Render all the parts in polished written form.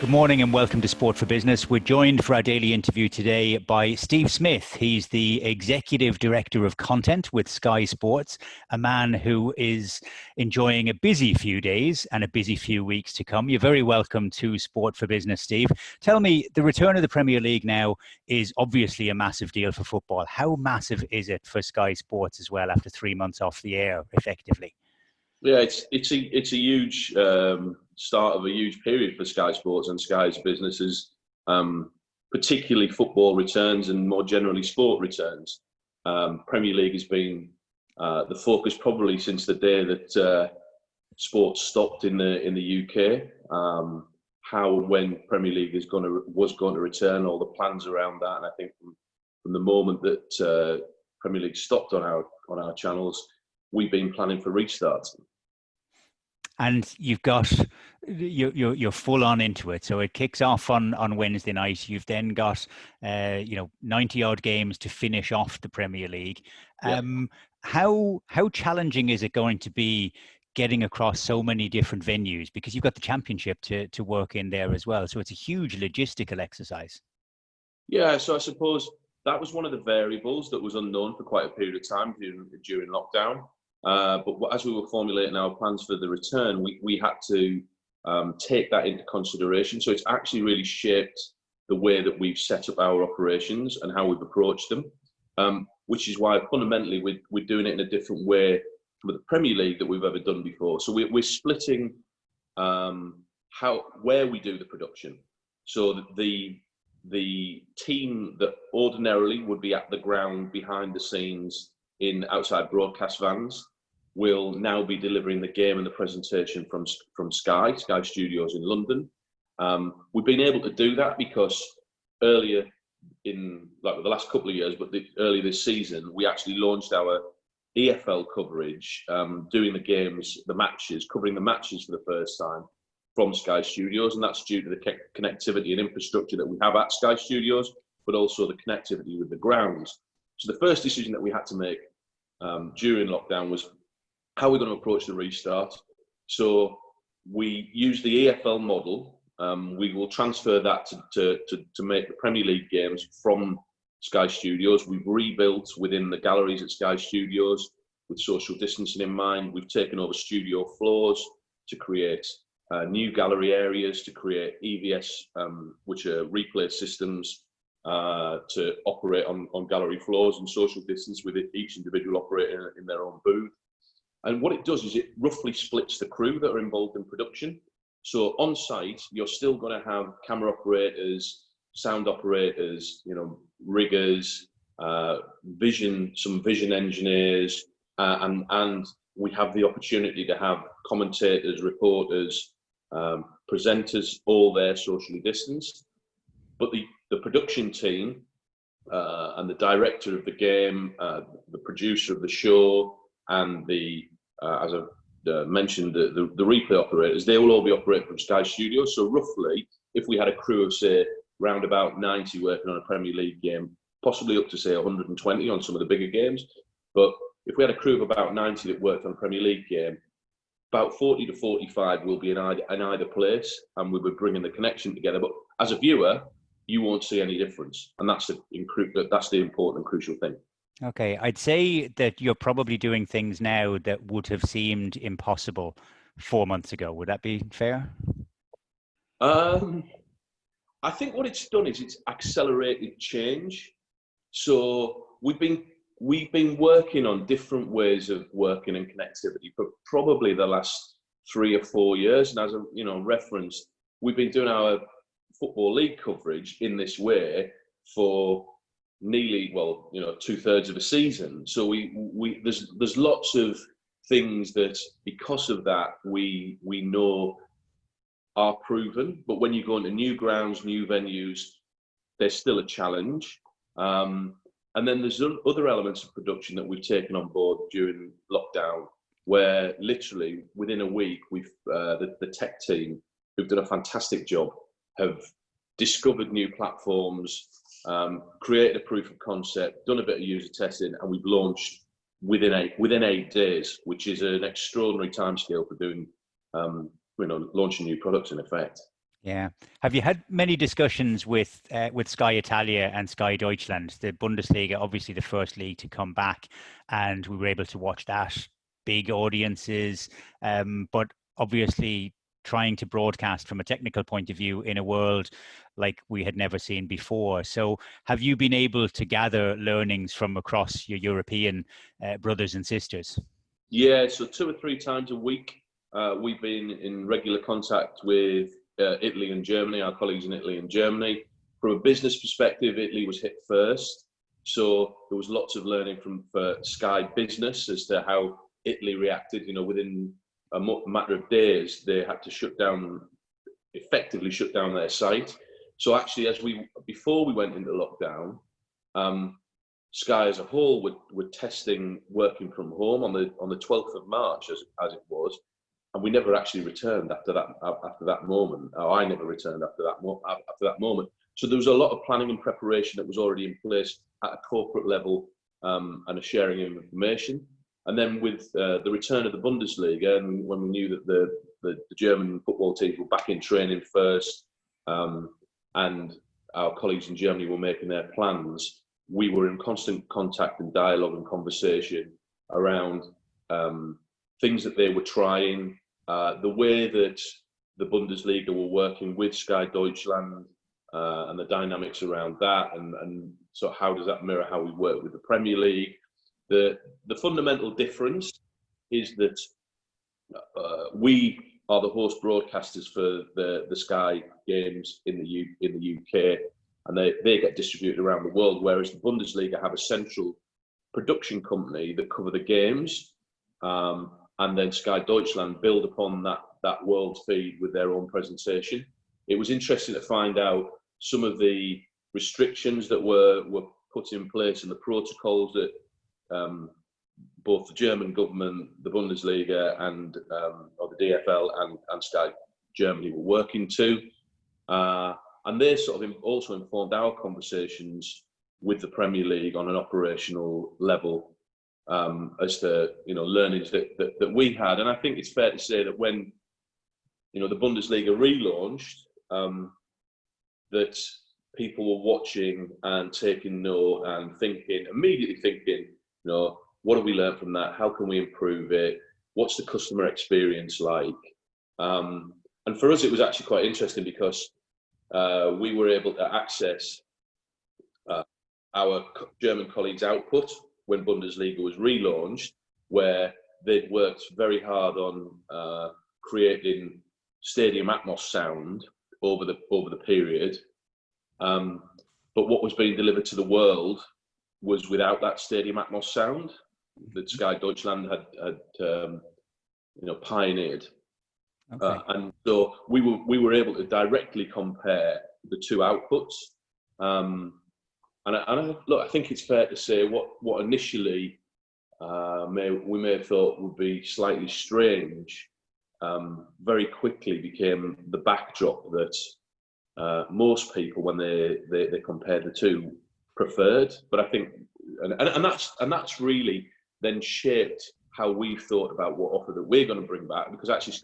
Good morning and welcome to Sport for Business. We're joined for our daily interview today by Steve Smith. He's the Executive Director of Content with Sky Sports, a man who is enjoying a busy few days and a busy few weeks to come. You're very welcome to Sport for Business, Steve. Tell me, the return of the Premier League now is obviously a massive deal for football. How massive is it for Sky Sports as well after 3 months off the air, effectively? Yeah, it's a huge start of a huge period for Sky Sports and Sky's businesses, particularly football returns and more generally sport returns. Premier League has been the focus probably since the day that sports stopped in the UK. How and when Premier League was going to return, all the plans around that, and I think from the moment that Premier League stopped on our channels, we've been planning for restarts. And you've got you're full on into it. So it kicks off on Wednesday night. You've then got 90 odd games to finish off the Premier League. Yeah. How challenging is it going to be getting across so many different venues, because you've got the Championship to work in there as well? So it's a huge logistical exercise. Yeah, so I suppose that was one of the variables that was unknown for quite a period of time during lockdown. But as we were formulating our plans for the return, we had to take that into consideration. So it's actually really shaped the way that we've set up our operations and how we've approached them, which is why fundamentally we're doing it in a different way with the Premier League that we've ever done before. So we're splitting where we do the production. So that the team that ordinarily would be at the ground behind the scenes in outside broadcast vans will now be delivering the game and the presentation from Sky Studios in London. We've been able to do that because earlier in the last couple of years, but early this season, we actually launched our EFL coverage, doing covering the matches for the first time from Sky Studios, and that's due to the connectivity and infrastructure that we have at Sky Studios, but also the connectivity with the grounds. So the first decision that we had to make during lockdown was how we're going to approach the restart. So we use the EFL model. We will transfer that to make the Premier League games from Sky Studios. We've rebuilt within the galleries at Sky Studios with social distancing in mind. We've taken over studio floors to create new gallery areas, to create EVS, which are replay systems, to operate on gallery floors and social distance with each individual operator in their own booth. And what it does is it roughly splits the crew that are involved in production. So on site, you're still going to have camera operators, sound operators, riggers, some vision engineers, and we have the opportunity to have commentators, reporters, presenters, all there socially distanced. But the production team and the director of the game, the producer of the show, and as I've mentioned, the replay operators, they will all be operating from Sky Studios. So roughly, if we had a crew of, say, round about 90 working on a Premier League game, possibly up to, say, 120 on some of the bigger games, but if we had a crew of about 90 that worked on a Premier League game, about 40 to 45 will be in either place, and we would bring in the connection together. But as a viewer, you won't see any difference, and that's the important and crucial thing. Okay, I'd say that you're probably doing things now that would have seemed impossible 4 months ago. Would that be fair? I think what it's done is it's accelerated change. So we've been working on different ways of working and connectivity for probably the last 3 or 4 years. And as I referenced, we've been doing our Football League coverage in this way for nearly 2/3 of a season. So there's lots of things that because of that we know are proven, but when you go into new grounds, new venues, there's still a challenge. And then there's other elements of production that we've taken on board during lockdown, where literally within a week we've the tech team, who've done a fantastic job, have discovered new platforms, created a proof of concept, done a bit of user testing, and we've launched within 8 days, which is an extraordinary timescale for doing launching new products in effect. Yeah. Have you had many discussions with Sky Italia and Sky Deutschland, the Bundesliga, obviously the first league to come back, and we were able to watch that, big audiences, but obviously trying to broadcast from a technical point of view in a world like we had never seen before. So, have you been able to gather learnings from across your European brothers and sisters? Yeah, so 2 or 3 times a week, we've been in regular contact with Italy and Germany, our colleagues in Italy and Germany. From a business perspective, Italy was hit first. So there was lots of learning for Sky Business as to how Italy reacted. You know, within a matter of days, they had to effectively shut down their site. So actually, before we went into lockdown, Sky as a whole were testing working from home on the 12th of March as it was, and we never actually returned after that moment. I never returned after that moment. So there was a lot of planning and preparation that was already in place at a corporate level, and a sharing of information. And then with the return of the Bundesliga, and when we knew that the German football teams were back in training first, and our colleagues in Germany were making their plans, we were in constant contact and dialogue and conversation around things that they were trying, the way that the Bundesliga were working with Sky Deutschland, and the dynamics around that, and so how does that mirror how we work with the Premier League? The fundamental difference is that we are the host broadcasters for the Sky games in the UK, and they get distributed around the world, whereas the Bundesliga have a central production company that cover the games, and then Sky Deutschland build upon that world feed with their own presentation. It was interesting to find out some of the restrictions that were put in place and the protocols that both the German government, the Bundesliga, or the DFL and Sky Germany were working to. And they sort of also informed our conversations with the Premier League on an operational level, as to learnings that we had. And I think it's fair to say that when the Bundesliga relaunched, that people were watching and taking note and immediately thinking, what have we learned from that? How can we improve it? What's the customer experience like? And for us, it was actually quite interesting because we were able to access our German colleagues' output when Bundesliga was relaunched, where they'd worked very hard on creating stadium atmos sound over the period. But what was being delivered to the world was without that stadium atmos sound that Sky Deutschland had pioneered. Okay. And so we were able to directly compare the two outputs. I think it's fair to say what initially we may have thought would be slightly strange, very quickly became the backdrop that most people, when they compared the two, preferred. But I think, and that's really then shaped how we've thought about what offer that we're going to bring back, because actually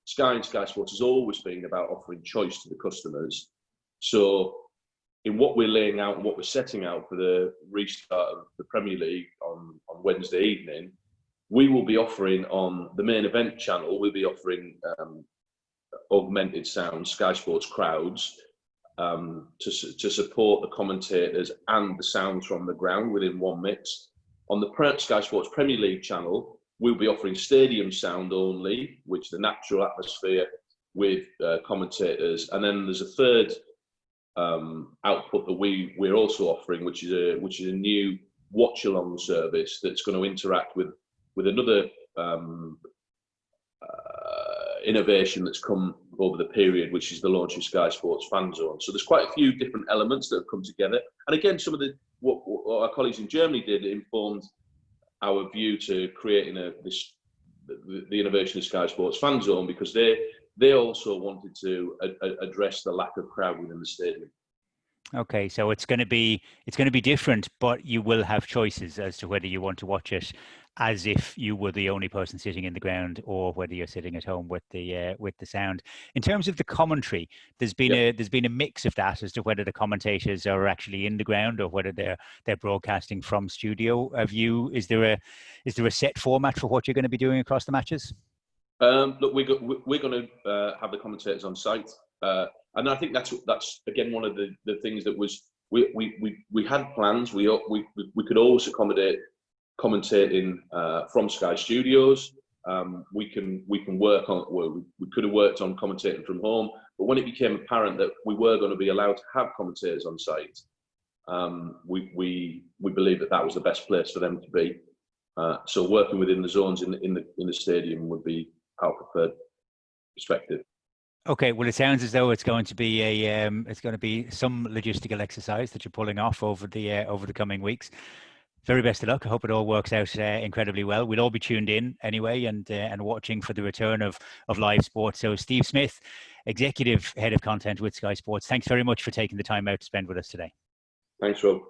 Sky and Sky Sports has always been about offering choice to the customers. So in what we're laying out and what we're setting out for the restart of the Premier League on Wednesday evening, we will be offering on the main event channel, we'll be offering augmented sound, Sky Sports crowds, to support the commentators and the sounds from the ground within one mix. On the Sky Sports Premier League channel, we'll be offering stadium sound only, which is the natural atmosphere with commentators. And then there's a third output that we're also offering, which is a new watch along service that's going to interact with another innovation that's come over the period, which is the launch of Sky Sports Fan Zone. So there's quite a few different elements that have come together. And again, some of what our colleagues in Germany did informed our view to creating the innovation of Sky Sports Fan Zone, because they also wanted to address the lack of crowd within the stadium. Okay, so it's going to be different, but you will have choices as to whether you want to watch it as if you were the only person sitting in the ground, or whether you're sitting at home with the sound. In terms of the commentary, Yep. there's been a mix of that as to whether the commentators are actually in the ground or whether they're broadcasting from studio. Is there a set format for what you're going to be doing across the matches? Look, we're going to have the commentators on site, and I think that's again one of the things that was we had plans. We could always accommodate commentating from Sky Studios. We can work on. Well, we could have worked on commentating from home, but when it became apparent that we were going to be allowed to have commentators on site, we believed that was the best place for them to be. So working within the zones in the stadium would be our preferred perspective. Okay, well, it sounds as though it's going to be some logistical exercise that you're pulling off over the coming weeks. Very best of luck. I hope it all works out incredibly well. We'll all be tuned in anyway and watching for the return of live sports. So Steve Smith, Executive Head of Content with Sky Sports, thanks very much for taking the time out to spend with us today. Thanks, Rob.